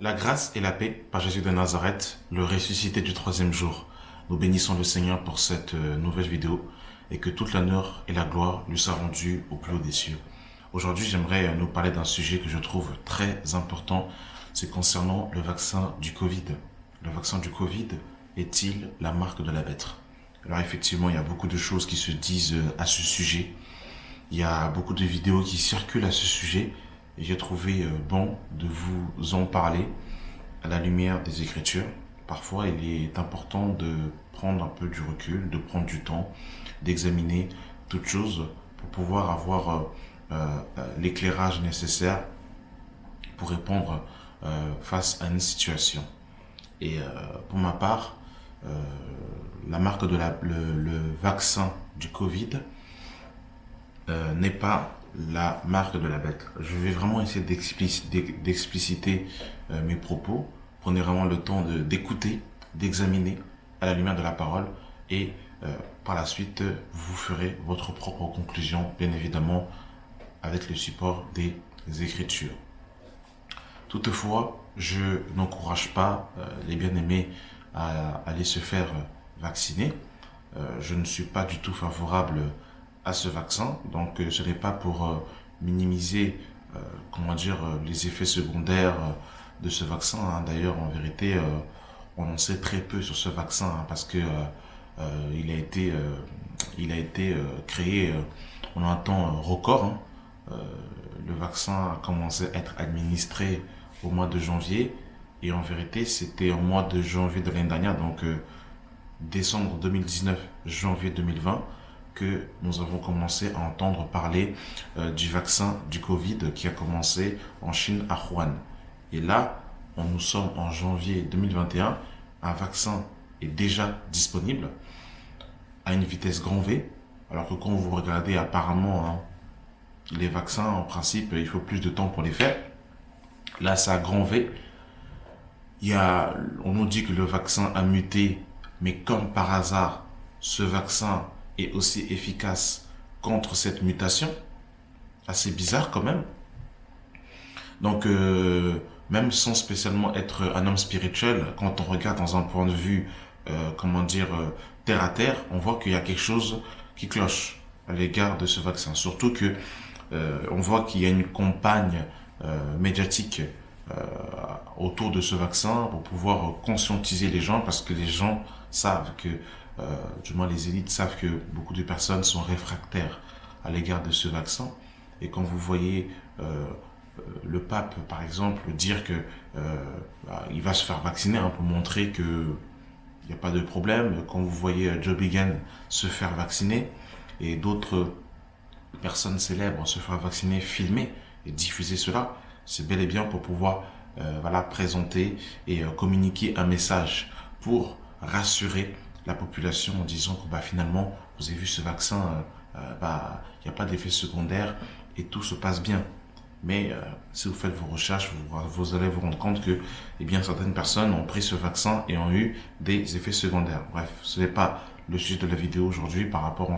La grâce et la paix par Jésus de Nazareth, le ressuscité du troisième jour. Nous bénissons le Seigneur pour cette nouvelle vidéo et que toute l'honneur et la gloire lui soient rendues au plus haut des cieux. Aujourd'hui, j'aimerais nous parler d'un sujet que je trouve très important. C'est concernant le vaccin du Covid. Le vaccin du Covid est-il la marque de la bête? Alors effectivement, il y a beaucoup de choses qui se disent à ce sujet. Il y a beaucoup de vidéos qui circulent à ce sujet. Et j'ai trouvé bon de vous en parler à la lumière des Écritures. Parfois, il est important de prendre un peu du recul, de prendre du temps, d'examiner toutes choses pour pouvoir avoir l'éclairage nécessaire pour répondre face à une situation. Et pour ma part, la marque de le vaccin du Covid n'est pas la marque de la bête. Je vais vraiment essayer d'expliciter mes propos. Prenez vraiment le temps d'écouter, d'examiner à la lumière de la parole et par la suite, vous ferez votre propre conclusion, bien évidemment, avec le support des Écritures. Toutefois, je n'encourage pas les bien-aimés à aller se faire vacciner. Je ne suis pas du tout favorable à ce vaccin, donc ce n'est pas pour minimiser les effets secondaires de ce vaccin, hein. D'ailleurs, en vérité, on en sait très peu sur ce vaccin, hein, parce que il a été créé en un temps record, hein. Le vaccin a commencé à être administré au mois de janvier et en vérité c'était au mois de janvier de l'année dernière, donc décembre 2019, janvier 2020, que nous avons commencé à entendre parler du vaccin du Covid qui a commencé en Chine à Wuhan. Et là, nous sommes en janvier 2021, un vaccin est déjà disponible à une vitesse grand V, alors que quand vous regardez apparemment, hein, les vaccins, en principe, il faut plus de temps pour les faire. Là, c'est à grand V. On nous dit que le vaccin a muté, mais comme par hasard, ce vaccin est aussi efficace contre cette mutation. Assez bizarre quand même. Donc, même sans spécialement être un homme spirituel, quand on regarde dans un point de vue, terre à terre, on voit qu'il y a quelque chose qui cloche à l'égard de ce vaccin. Surtout que on voit qu'il y a une campagne médiatique autour de ce vaccin pour pouvoir conscientiser les gens, parce que les gens savent que du moins les élites savent que beaucoup de personnes sont réfractaires à l'égard de ce vaccin. Et quand vous voyez le pape, par exemple, dire que il va se faire vacciner, hein, pour montrer que il n'y a pas de problème. Quand vous voyez Joe Biden se faire vacciner et d'autres personnes célèbres se faire vacciner, filmer et diffuser cela, c'est bel et bien pour pouvoir présenter et communiquer un message pour rassurer la population en disant que finalement, vous avez vu ce vaccin, il n'y a pas d'effet secondaire et tout se passe bien. Mais si vous faites vos recherches, vous allez vous rendre compte que certaines personnes ont pris ce vaccin et ont eu des effets secondaires. Bref, ce n'est pas le sujet de la vidéo aujourd'hui par rapport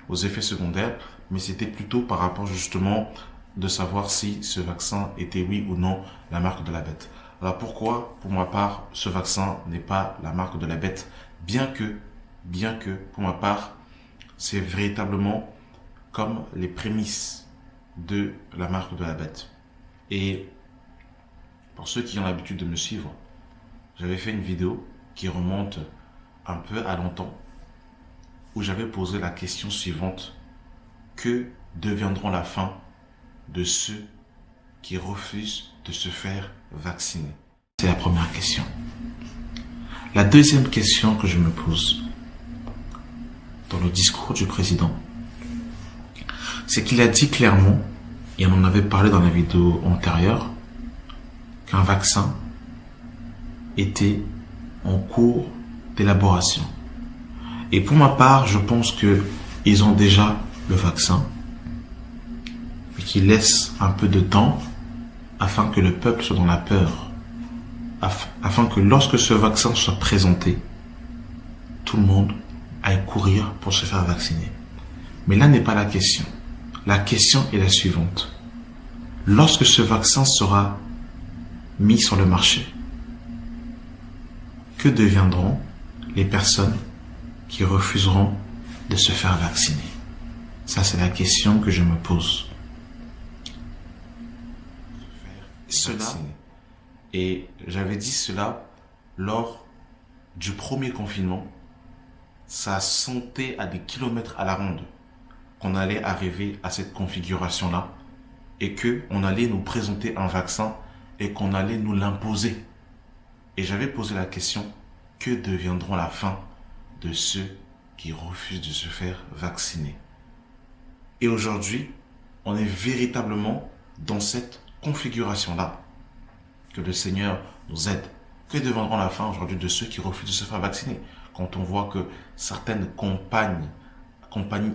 aux effets secondaires, mais c'était plutôt par rapport justement de savoir si ce vaccin était oui ou non la marque de la bête. Alors pourquoi, pour ma part, ce vaccin n'est pas la marque de la bête, bien que, pour ma part, c'est véritablement comme les prémices de la marque de la bête. Et pour ceux qui ont l'habitude de me suivre, j'avais fait une vidéo qui remonte un peu à longtemps, où j'avais posé la question suivante: que deviendront la fin de ceux qui refusent de se faire vacciner? C'est la première question. La deuxième question que je me pose dans le discours du président, c'est qu'il a dit clairement, et on en avait parlé dans la vidéo antérieure, qu'un vaccin était en cours d'élaboration. Et pour ma part, je pense qu'ils ont déjà le vaccin, mais qu'ils laissent un peu de temps afin que le peuple soit dans la peur, afin que lorsque ce vaccin soit présenté, tout le monde aille courir pour se faire vacciner. Mais là n'est pas la question. La question est la suivante. Lorsque ce vaccin sera mis sur le marché. Que deviendront les personnes qui refuseront de se faire vacciner? Ça, c'est la question que je me pose. Et j'avais dit cela lors du premier confinement. Ça sentait à des kilomètres à la ronde qu'on allait arriver à cette configuration-là et qu'on allait nous présenter un vaccin et qu'on allait nous l'imposer. Et j'avais posé la question, que deviendront la fin de ceux qui refusent de se faire vacciner? Et aujourd'hui, on est véritablement dans cette configuration-là. Que le Seigneur nous aide. Que deviendront la fin aujourd'hui de ceux qui refusent de se faire vacciner? Quand on voit que certaines compagnies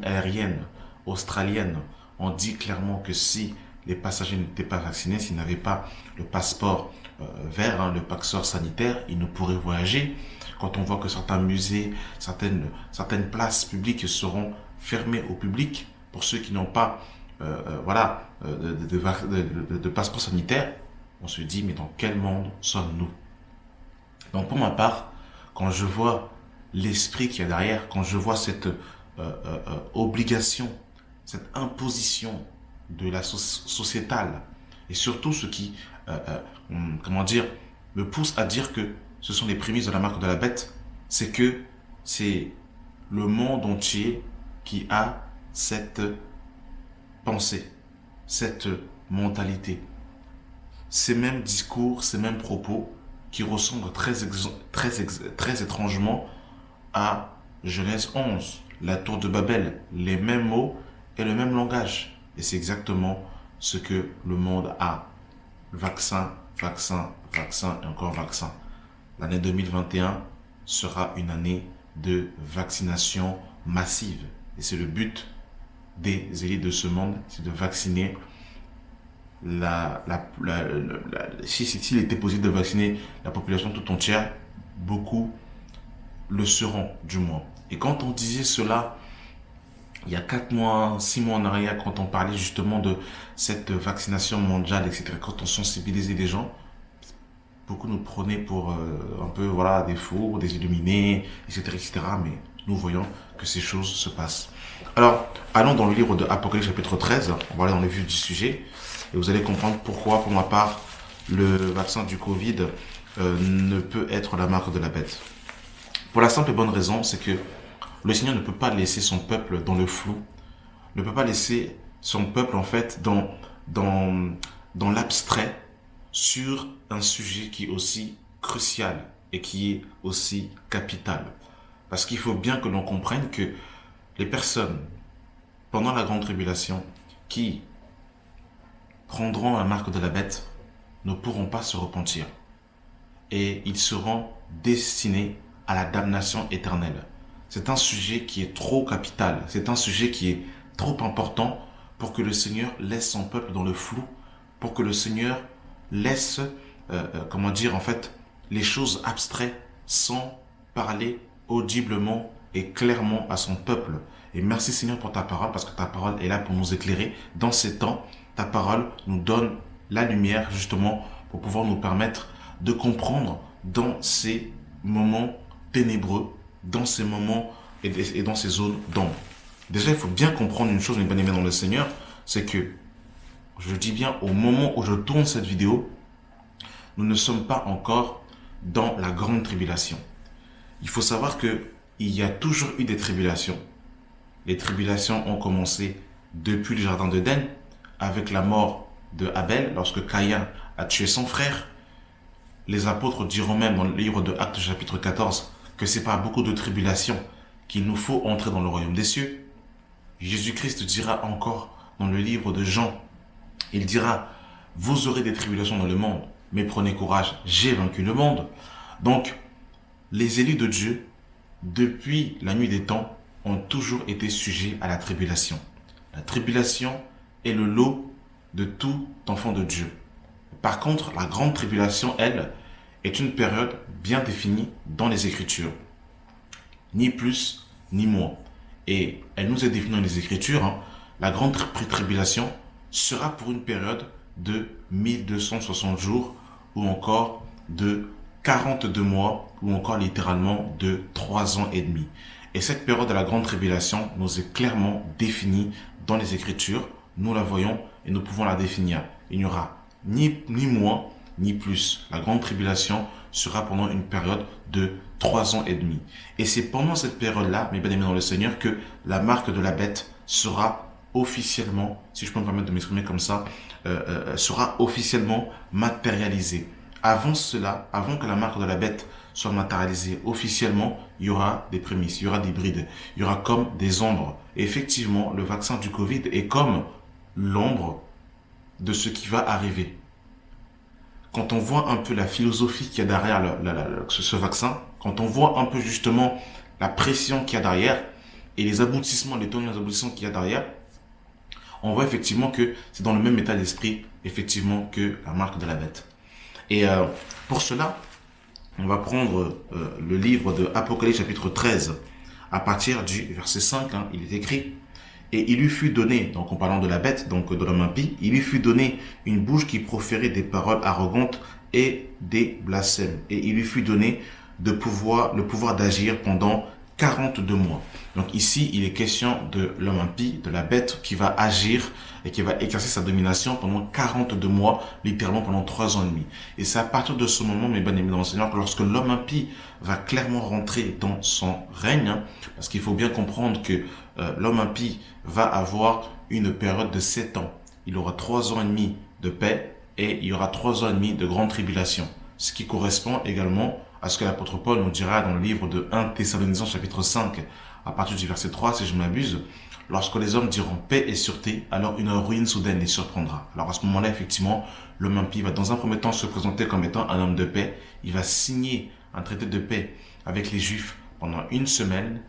aériennes australiennes ont dit clairement que si les passagers n'étaient pas vaccinés, s'ils n'avaient pas le passeport vert, le passeport sanitaire, ils ne pourraient voyager. Quand on voit que certains musées, certaines places publiques seront fermées au public pour ceux qui n'ont pas de passeport sanitaire, on se dit mais dans quel monde sommes-nous? Donc pour ma part, quand je vois l'esprit qu'il y a derrière, quand je vois cette obligation, cette imposition de la sociétale, et surtout ce qui, me pousse à dire que ce sont les prémices de la marque de la bête, c'est que c'est le monde entier qui a cette pensée, cette mentalité, ces mêmes discours, ces mêmes propos qui ressemblent très étrangement à Genèse 11, la tour de Babel, les mêmes mots et le même langage. Et c'est exactement ce que le monde a. Vaccin, vaccin, vaccin et encore vaccin. L'année 2021 sera une année de vaccination massive. Et c'est le but des élites de ce monde, c'est de vacciner s'il était possible de vacciner la population tout entière, beaucoup le seront du moins. Et quand on disait cela, il y a 4 mois, 6 mois en arrière, quand on parlait justement de cette vaccination mondiale, etc., quand on sensibilisait les gens, beaucoup nous prenaient pour un peu des fous, des illuminés, etc., etc., mais nous voyons que ces choses se passent. Alors, allons dans le livre de Apocalypse chapitre 13, on va aller dans le vif du sujet, et vous allez comprendre pourquoi, pour ma part, le vaccin du Covid ne peut être la marque de la bête. Pour la simple et bonne raison, c'est que le Seigneur ne peut pas laisser son peuple dans le flou, ne peut pas laisser son peuple en fait dans l'abstrait sur un sujet qui est aussi crucial et qui est aussi capital. Parce qu'il faut bien que l'on comprenne que les personnes, pendant la grande tribulation, qui prendront la marque de la bête, ne pourront pas se repentir. Et ils seront destinés à la damnation éternelle. C'est un sujet qui est trop capital, c'est un sujet qui est trop important pour que le Seigneur laisse son peuple dans le flou, pour que le Seigneur laisse, les choses abstraites sans parler audiblement et clairement à son peuple. Et merci Seigneur pour ta parole, parce que ta parole est là pour nous éclairer. Dans ces temps, ta parole nous donne la lumière justement pour pouvoir nous permettre de comprendre dans ces moments ténébreux, dans ces moments et dans ces zones d'ombre. Déjà, il faut bien comprendre une chose, mes bien-aimés dans le Seigneur, c'est que, je dis bien, au moment où je tourne cette vidéo, nous ne sommes pas encore dans la grande tribulation. Il faut savoir qu'il y a toujours eu des tribulations. Les tribulations ont commencé depuis le jardin d'Éden, avec la mort de Abel, lorsque Caïn a tué son frère. Les apôtres diront même dans le livre de Actes chapitre 14 que c'est par beaucoup de tribulations qu'il nous faut entrer dans le royaume des cieux. Jésus-Christ dira encore dans le livre de Jean, il dira, vous aurez des tribulations dans le monde, mais prenez courage, j'ai vaincu le monde. Donc, les élus de Dieu, depuis la nuit des temps, ont toujours été sujets à la tribulation. La tribulation est le lot de tout enfant de Dieu. Par contre, la grande tribulation, elle, est une période bien définie dans les Écritures. Ni plus, ni moins. Et elle nous est définie dans les Écritures. La grande tribulation sera pour une période de 1260 jours ou encore de 42 mois, ou encore littéralement de 3 ans et demi. Et cette période de la grande tribulation nous est clairement définie dans les Écritures. Nous la voyons et nous pouvons la définir. Il n'y aura ni moins ni plus. La grande tribulation sera pendant une période de 3 ans et demi. Et c'est pendant cette période-là, mes bien-aimés dans le Seigneur, que la marque de la bête sera officiellement, si je peux me permettre de m'exprimer comme ça, sera officiellement matérialisée. Avant cela, avant que la marque de la bête soit matérialisée officiellement, il y aura des prémices, il y aura des brides, il y aura comme des ombres. Et effectivement, le vaccin du Covid est comme l'ombre de ce qui va arriver. Quand on voit un peu la philosophie qu'il y a derrière ce vaccin, quand on voit un peu justement la pression qu'il y a derrière et les aboutissements, les tenants et les aboutissements qu'il y a derrière, on voit effectivement que c'est dans le même état d'esprit, effectivement, que la marque de la bête. Et pour cela, on va prendre le livre de Apocalypse chapitre 13, à partir du verset 5, il est écrit: et il lui fut donné, donc en parlant de la bête, donc de l'homme impie, il lui fut donné une bouche qui proférait des paroles arrogantes et des blasphèmes. Et il lui fut donné le pouvoir d'agir pendant 42 mois. Donc ici, il est question de l'homme impie, de la bête qui va agir et qui va exercer sa domination pendant 42 mois, littéralement pendant 3 ans et demi. Et c'est à partir de ce moment, mes bien-aimés dans le Seigneur, que lorsque l'homme impie va clairement rentrer dans son règne, parce qu'il faut bien comprendre que l'homme impie va avoir une période de 7 ans. Il aura 3 ans et demi de paix et il y aura 3 ans et demi de grande tribulation. Ce qui correspond également à ce que l'apôtre Paul nous dira dans le livre de 1 Thessaloniciens chapitre 5, à partir du verset 3, si je ne m'abuse: lorsque les hommes diront paix et sûreté, alors une ruine soudaine les surprendra. Alors à ce moment-là, effectivement, l'homme impie va dans un premier temps se présenter comme étant un homme de paix. Il va signer un traité de paix avec les Juifs pendant une semaine.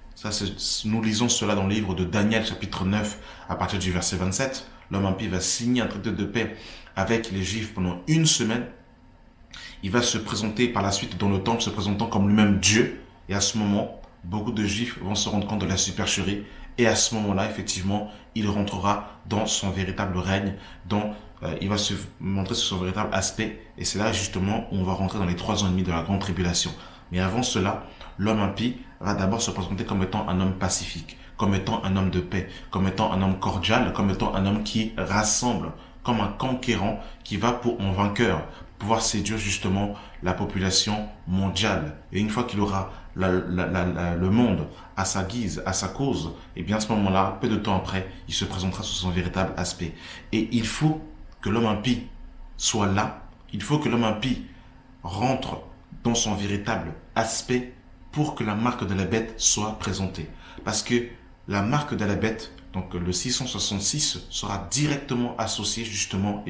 Nous lisons cela dans le livre de Daniel chapitre 9, à partir du verset 27. L'homme impie va signer un traité de paix avec les Juifs pendant une semaine. Il va se présenter par la suite dans le temple, se présentant comme lui-même Dieu. Et à ce moment, beaucoup de Juifs vont se rendre compte de la supercherie. Et à ce moment-là, effectivement, il rentrera dans son véritable règne, il va se montrer sur son véritable aspect. Et c'est là, justement, où on va rentrer dans les 3 ans et demi de la grande tribulation. Mais avant cela, l'homme impie va d'abord se présenter comme étant un homme pacifique, comme étant un homme de paix, comme étant un homme cordial, comme étant un homme qui rassemble, comme un conquérant qui va pour un vainqueur, pouvoir séduire justement la population mondiale. Et une fois qu'il aura le monde à sa guise, à sa cause, et bien à ce moment-là, peu de temps après, il se présentera sous son véritable aspect. Et il faut que l'homme impie soit là, il faut que l'homme impie rentre dans son véritable aspect pour que la marque de la bête soit présentée. Parce que la marque de la bête, donc le 666, sera directement associé justement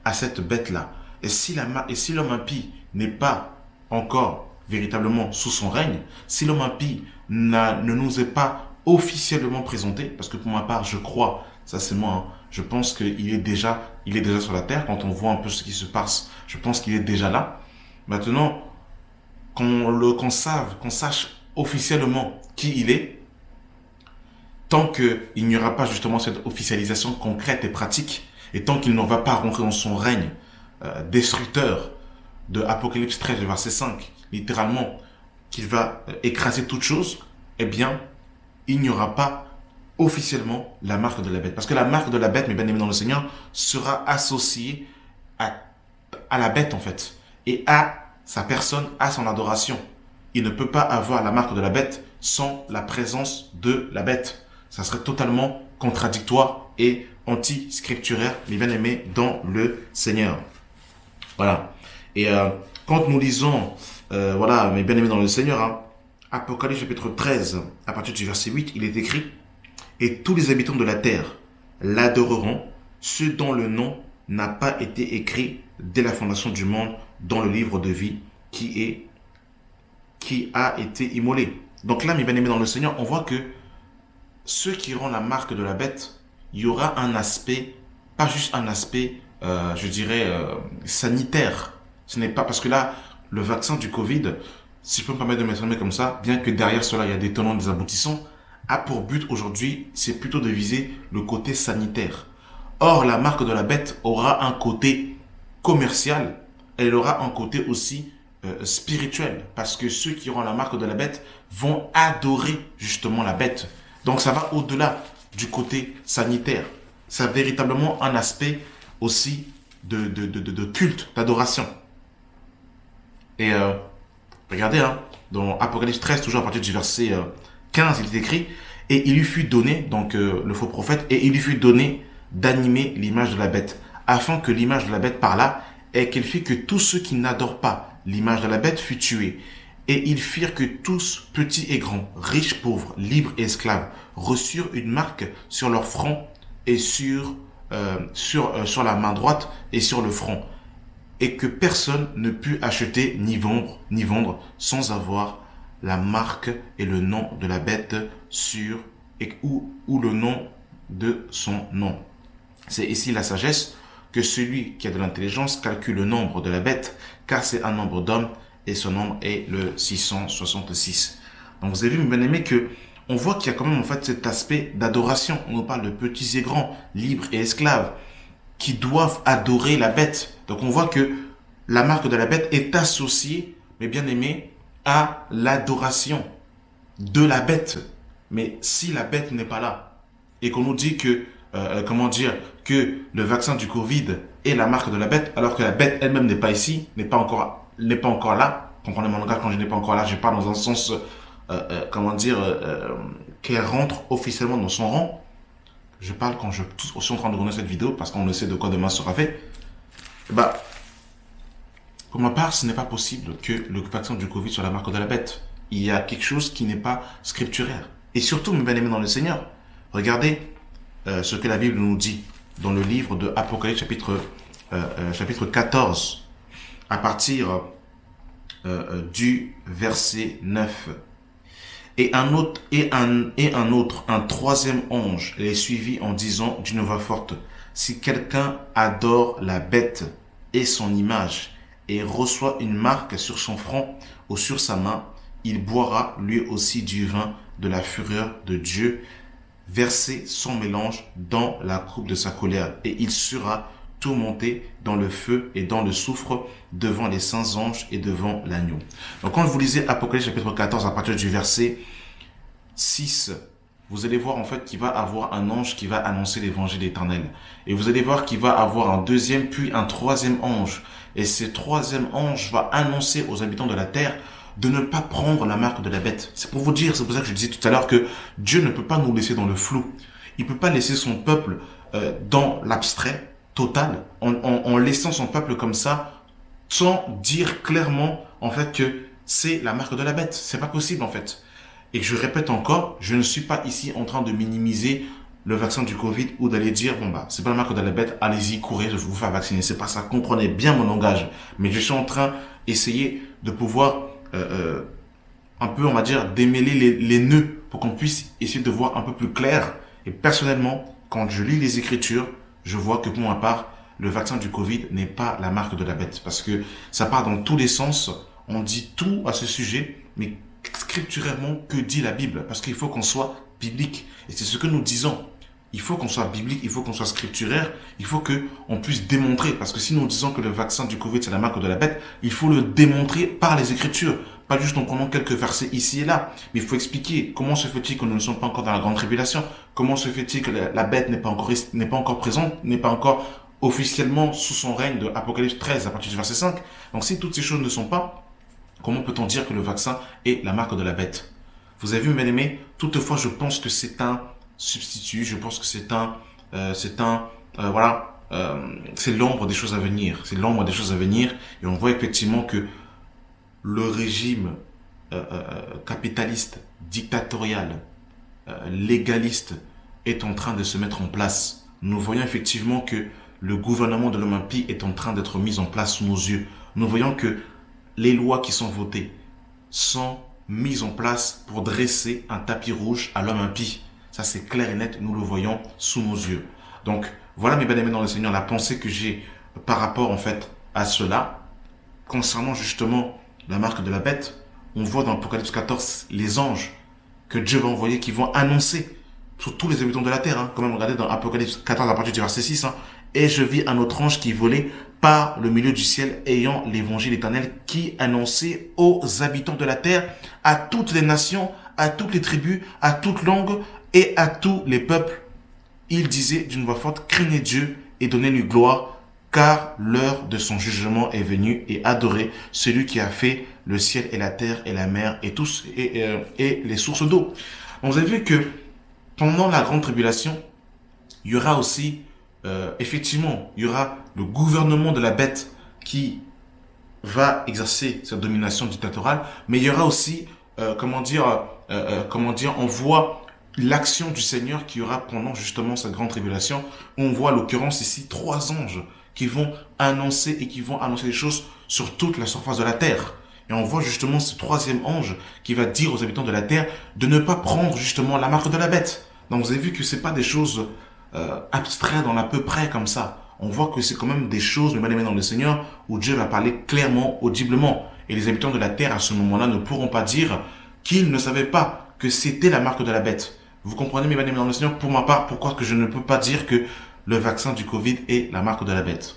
à cette bête-là. Et si l'homme impie n'est pas encore véritablement sous son règne, si l'homme impie ne nous est pas officiellement présenté, parce que pour ma part, je crois, ça c'est moi, je pense qu'il est déjà sur la terre. Quand on voit un peu ce qui se passe, je pense qu'il est déjà là. Maintenant, qu'on sache officiellement qui il est, tant qu'il n'y aura pas justement cette officialisation concrète et pratique, et tant qu'il ne va pas rentrer dans son règne destructeur de Apocalypse 13, verset 5, littéralement, qu'il va écraser toute chose, eh bien, il n'y aura pas officiellement la marque de la bête. Parce que la marque de la bête, mes bien-aimés dans le Seigneur, sera associée à la bête, en fait, et à sa personne, à son adoration. Il ne peut pas avoir la marque de la bête sans la présence de la bête. Ça serait totalement contradictoire et anti-scripturaire, mes bien-aimés dans le Seigneur. Voilà. Et quand nous lisons, mes bien-aimés dans le Seigneur, Apocalypse chapitre 13, à partir du verset 8, il est écrit: et tous les habitants de la terre l'adoreront, ceux dont le nom n'a pas été écrit dès la fondation du monde dans le livre de vie qui a été immolé. Donc là, mes bien-aimés dans le Seigneur, on voit que ceux qui auront la marque de la bête, il y aura un aspect, pas juste un aspect, sanitaire. Ce n'est pas parce que là, le vaccin du Covid, si je peux me permettre de m'exprimer comme ça, bien que derrière cela, il y a des tenants, des aboutissants, a pour but aujourd'hui, c'est plutôt de viser le côté sanitaire. Or, la marque de la bête aura un côté commercial elle aura un côté aussi spirituel, parce que ceux qui auront la marque de la bête vont adorer justement la bête. Donc ça va au-delà du côté sanitaire. Ça a véritablement un aspect aussi de culte, d'adoration. Et regardez, hein, dans Apocalypse 13, toujours à partir du verset 15, il est écrit, et il lui fut donné, donc le faux prophète, et il lui fut donné d'animer l'image de la bête, afin que l'image de la bête parlât, et qu'elle fit que tous ceux qui n'adorent pas l'image de la bête fut tué. Et ils firent que tous, petits et grands, riches, pauvres, libres et esclaves, reçurent une marque sur leur front et sur la main droite et sur le front, et que personne ne put acheter ni vendre sans avoir la marque et le nom de la bête sur ou le nom de son nom. C'est ici la sagesse, que celui qui a de l'intelligence calcule le nombre de la bête, car c'est un nombre d'hommes et son nombre est le 666. Donc vous avez vu, mes bien-aimés, que on voit qu'il y a quand même en fait cet aspect d'adoration. On nous parle de petits et grands, libres et esclaves, qui doivent adorer la bête. Donc on voit que la marque de la bête est associée, mes bien-aimés, à l'adoration de la bête. Mais si la bête n'est pas là, et qu'on nous dit que, que le vaccin du Covid est la marque de la bête, alors que la bête elle-même n'est pas ici, n'est pas encore là. Comprenez mon langage, quand je n'ai pas encore là, je parle dans un sens, qu'elle rentre officiellement dans son rang. Je parle quand je suis en train de tourner cette vidéo, parce qu'on ne sait de quoi demain sera fait. Pour ma part, ce n'est pas possible que le vaccin du Covid soit la marque de la bête. Il y a quelque chose qui n'est pas scripturaire. Et surtout, mes bien-aimés dans le Seigneur, regardez ce que la Bible nous dit dans le livre de Apocalypse chapitre 14, à partir du verset 9. Et un troisième ange les suivit en disant d'une voix forte, si quelqu'un adore la bête et son image et reçoit une marque sur son front ou sur sa main, il boira lui aussi du vin de la fureur de Dieu, versé sans mélange dans la coupe de sa colère, et il sera tourmenté dans le feu et dans le soufre devant les saints anges et devant l'agneau. Donc quand vous lisez Apocalypse chapitre 14 à partir du verset 6, vous allez voir en fait qu'il va avoir un ange qui va annoncer l'évangile éternel. Et vous allez voir qu'il va avoir un deuxième puis un troisième ange. Et ce troisième ange va annoncer aux habitants de la terre de ne pas prendre la marque de la bête. C'est pour vous dire, c'est pour ça que je disais tout à l'heure que Dieu ne peut pas nous laisser dans le flou. Il peut pas laisser son peuple dans l'abstrait total, en laissant son peuple comme ça, sans dire clairement en fait que c'est la marque de la bête. C'est pas possible en fait. Et je répète encore, je ne suis pas ici en train de minimiser le vaccin du Covid ou d'aller dire, c'est pas la marque de la bête, allez-y, courez, je vais vous faire vacciner. C'est pas ça, comprenez bien mon langage. Mais je suis en train d'essayer de pouvoir, un peu, on va dire, démêler les nœuds pour qu'on puisse essayer de voir un peu plus clair. Et personnellement, quand je lis les Écritures, je vois que pour ma part, le vaccin du Covid n'est pas la marque de la bête. Parce que ça part dans tous les sens. On dit tout à ce sujet, mais scripturairement, que dit la Bible? Parce qu'il faut qu'on soit biblique. Et c'est ce que nous disons. Il faut qu'on soit biblique, il faut qu'on soit scripturaire, il faut qu'on puisse démontrer. Parce que si nous disons que le vaccin du Covid, c'est la marque de la bête, il faut le démontrer par les Écritures. Pas juste en prenant quelques versets ici et là. Mais il faut expliquer comment se fait-il que nous ne sommes pas encore dans la grande tribulation. Comment se fait-il que la bête n'est pas encore présente, n'est pas encore officiellement sous son règne de Apocalypse 13 à partir du verset 5. Donc si toutes ces choses ne sont pas, comment peut-on dire que le vaccin est la marque de la bête? Vous avez vu, mes aimés, toutefois, je pense que c'est un substitut, je pense que c'est l'ombre des choses à venir. C'est l'ombre des choses à venir. Et on voit effectivement que le régime capitaliste, dictatorial, légaliste est en train de se mettre en place. Nous voyons effectivement que le gouvernement de l'homme impie est en train d'être mis en place sous nos yeux. Nous voyons que les lois qui sont votées sont mises en place pour dresser un tapis rouge à l'homme impie. Ça, c'est clair et net, nous le voyons sous nos yeux. Donc, voilà, mes bien-aimés dans le Seigneur, la pensée que j'ai par rapport, en fait, à cela. Concernant, justement, la marque de la bête, on voit dans l'Apocalypse 14 les anges que Dieu va envoyer qui vont annoncer sur tous les habitants de la terre. Quand même, regardez dans Apocalypse 14 à partir du verset 6. Et je vis un autre ange qui volait par le milieu du ciel, ayant l'évangile éternel qui annonçait aux habitants de la terre, à toutes les nations, à toutes les tribus, à toutes langues et à tous les peuples. Il disait d'une voix forte, craignez Dieu et donnez-lui gloire, car l'heure de son jugement est venue, et adorez celui qui a fait le ciel et la terre et la mer et tous et les sources d'eau. Donc, vous avez vu que pendant la grande tribulation, il y aura aussi, effectivement, il y aura le gouvernement de la bête qui va exercer cette domination dictatoriale, mais il y aura aussi, on voit l'action du Seigneur qui y aura pendant justement cette grande tribulation. On voit à l'occurrence ici 3 anges qui vont annoncer des choses sur toute la surface de la terre. Et on voit justement ce 3e ange qui va dire aux habitants de la terre de ne pas prendre justement la marque de la bête. Donc vous avez vu que c'est pas des choses abstraites dans à peu près comme ça. On voit que c'est quand même des choses, mes bien-aimés dans le Seigneur, où Dieu va parler clairement, audiblement. Et les habitants de la terre, à ce moment-là, ne pourront pas dire qu'ils ne savaient pas que c'était la marque de la bête. Vous comprenez, mes bien-aimés dans le Seigneur, pour ma part, pourquoi que je ne peux pas dire que le vaccin du Covid est la marque de la bête.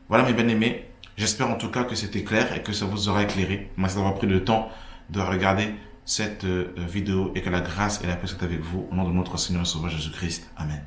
Voilà, mes bien-aimés. J'espère en tout cas que c'était clair et que ça vous aura éclairé. Merci d'avoir pris le temps de regarder cette vidéo et que la grâce et la paix soient avec vous. Au nom de notre Seigneur et Sauveur Jésus-Christ. Amen.